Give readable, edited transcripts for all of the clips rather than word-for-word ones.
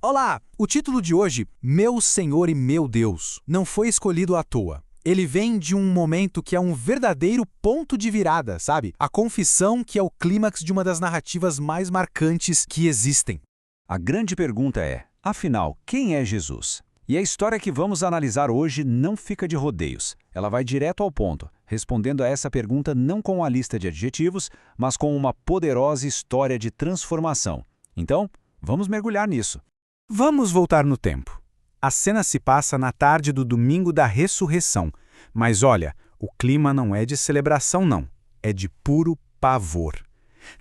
Olá! O título de hoje, Meu Senhor e Meu Deus, não foi escolhido à toa. Ele vem de um momento que é um verdadeiro ponto de virada, sabe? A confissão que é o clímax de uma das narrativas mais marcantes que existem. A grande pergunta é, afinal, quem é Jesus? E a história que vamos analisar hoje não fica de rodeios. Ela vai direto ao ponto, respondendo a essa pergunta não com uma lista de adjetivos, mas com uma poderosa história de transformação. Então, vamos mergulhar nisso. Vamos voltar no tempo. A cena se passa na tarde do domingo da ressurreição. Mas olha, o clima não é de celebração não, é de puro pavor.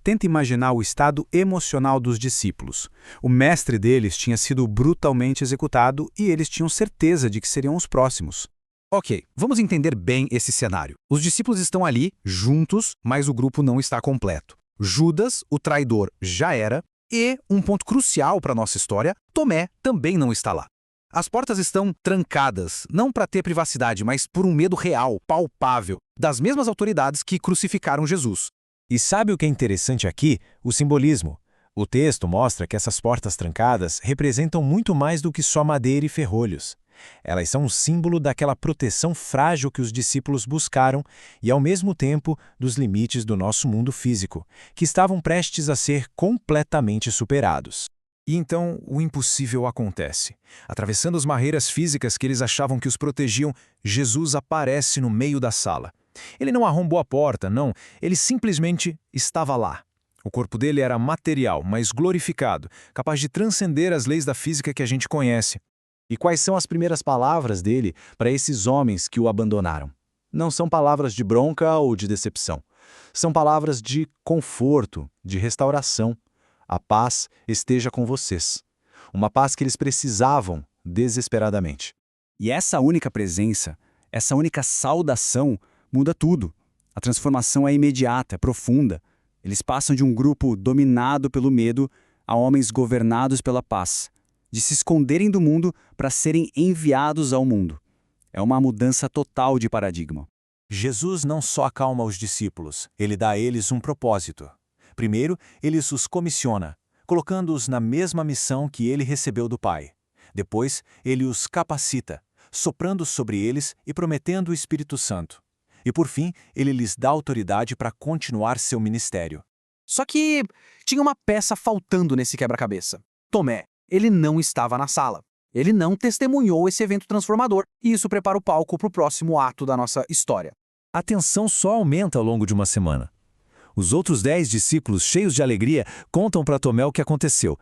Tenta imaginar o estado emocional dos discípulos. O mestre deles tinha sido brutalmente executado e eles tinham certeza de que seriam os próximos. Ok, vamos entender bem esse cenário. Os discípulos estão ali, juntos, mas o grupo não está completo. Judas, o traidor, já era. E, um ponto crucial para a nossa história, Tomé também não está lá. As portas estão trancadas, não para ter privacidade, mas por um medo real, palpável, das mesmas autoridades que crucificaram Jesus. E sabe o que é interessante aqui? O simbolismo. O texto mostra que essas portas trancadas representam muito mais do que só madeira e ferrolhos. Elas são um símbolo daquela proteção frágil que os discípulos buscaram e, ao mesmo tempo, dos limites do nosso mundo físico, que estavam prestes a ser completamente superados. E então o impossível acontece. Atravessando as barreiras físicas que eles achavam que os protegiam, Jesus aparece no meio da sala. Ele não arrombou a porta, não, ele simplesmente estava lá. O corpo dele era material, mas glorificado, capaz de transcender as leis da física que a gente conhece. E quais são as primeiras palavras dele para esses homens que o abandonaram? Não são palavras de bronca ou de decepção. São palavras de conforto, de restauração. A paz esteja com vocês. Uma paz que eles precisavam desesperadamente. E essa única presença, essa única saudação, muda tudo. A transformação é imediata, é profunda. Eles passam de um grupo dominado pelo medo a homens governados pela paz, de se esconderem do mundo para serem enviados ao mundo. É uma mudança total de paradigma. Jesus não só acalma os discípulos, ele dá a eles um propósito. Primeiro, ele os comissiona, colocando-os na mesma missão que ele recebeu do Pai. Depois, ele os capacita, soprando sobre eles e prometendo o Espírito Santo. E por fim, ele lhes dá autoridade para continuar seu ministério. Só que tinha uma peça faltando nesse quebra-cabeça. Tomé. Ele não estava na sala. Ele não testemunhou esse evento transformador, e isso prepara o palco para o próximo ato da nossa história. A tensão só aumenta ao longo de uma semana. Os outros 10 discípulos, cheios de alegria, contam para Tomé o que aconteceu.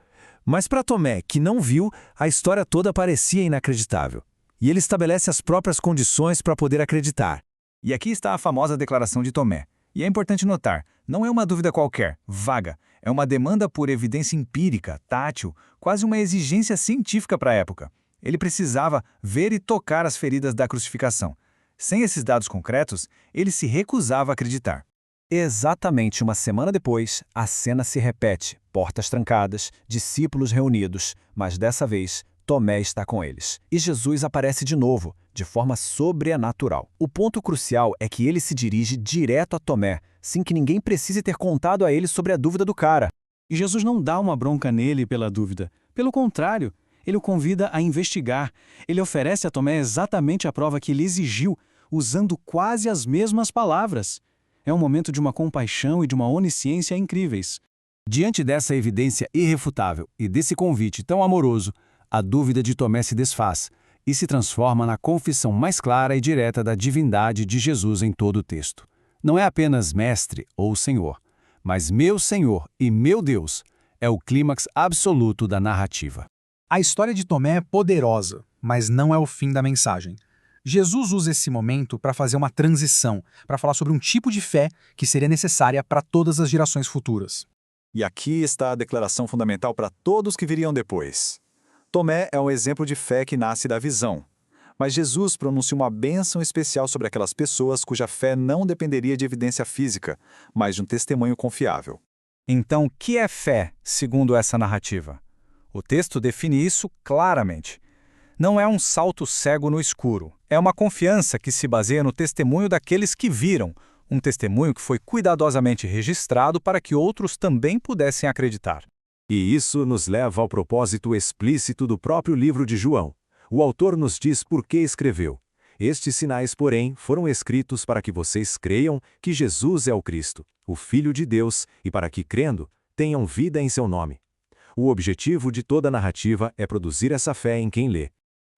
Mas para Tomé, que não viu, a história toda parecia inacreditável. E ele estabelece as próprias condições para poder acreditar. E aqui está a famosa declaração de Tomé. E é importante notar, não é uma dúvida qualquer, vaga. É uma demanda por evidência empírica, tátil, quase uma exigência científica para a época. Ele precisava ver e tocar as feridas da crucificação. Sem esses dados concretos, ele se recusava a acreditar. Exatamente uma semana depois, a cena se repete. Portas trancadas, discípulos reunidos, mas dessa vez, Tomé está com eles. E Jesus aparece de novo, de forma sobrenatural. O ponto crucial é que ele se dirige direto a Tomé, sem que ninguém precise ter contado a ele sobre a dúvida do cara. E Jesus não dá uma bronca nele pela dúvida. Pelo contrário, ele o convida a investigar. Ele oferece a Tomé exatamente a prova que ele exigiu, usando quase as mesmas palavras. É um momento de uma compaixão e de uma onisciência incríveis. Diante dessa evidência irrefutável e desse convite tão amoroso, a dúvida de Tomé se desfaz e se transforma na confissão mais clara e direta da divindade de Jesus em todo o texto. Não é apenas Mestre ou Senhor, mas Meu Senhor e Meu Deus é o clímax absoluto da narrativa. A história de Tomé é poderosa, mas não é o fim da mensagem. Jesus usa esse momento para fazer uma transição, para falar sobre um tipo de fé que seria necessária para todas as gerações futuras. E aqui está a declaração fundamental para todos que viriam depois. Tomé é um exemplo de fé que nasce da visão. Mas Jesus pronuncia uma bênção especial sobre aquelas pessoas cuja fé não dependeria de evidência física, mas de um testemunho confiável. Então, o que é fé, segundo essa narrativa? O texto define isso claramente. Não é um salto cego no escuro. É uma confiança que se baseia no testemunho daqueles que viram, um testemunho que foi cuidadosamente registrado para que outros também pudessem acreditar. E isso nos leva ao propósito explícito do próprio livro de João. O autor nos diz por que escreveu. Estes sinais, porém, foram escritos para que vocês creiam que Jesus é o Cristo, o Filho de Deus, e para que, crendo, tenham vida em seu nome. O objetivo de toda a narrativa é produzir essa fé em quem lê.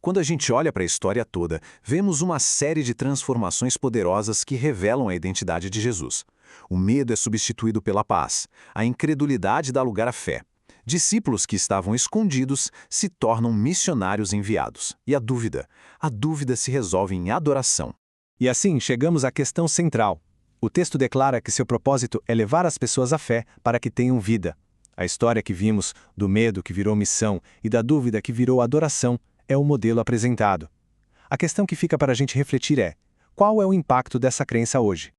Quando a gente olha para a história toda, vemos uma série de transformações poderosas que revelam a identidade de Jesus. O medo é substituído pela paz, a incredulidade dá lugar à fé. Discípulos que estavam escondidos se tornam missionários enviados. E a dúvida se resolve em adoração. E assim chegamos à questão central. O texto declara que seu propósito é levar as pessoas à fé para que tenham vida. A história que vimos, do medo que virou missão e da dúvida que virou adoração, é o modelo apresentado. A questão que fica para a gente refletir é: qual é o impacto dessa crença hoje?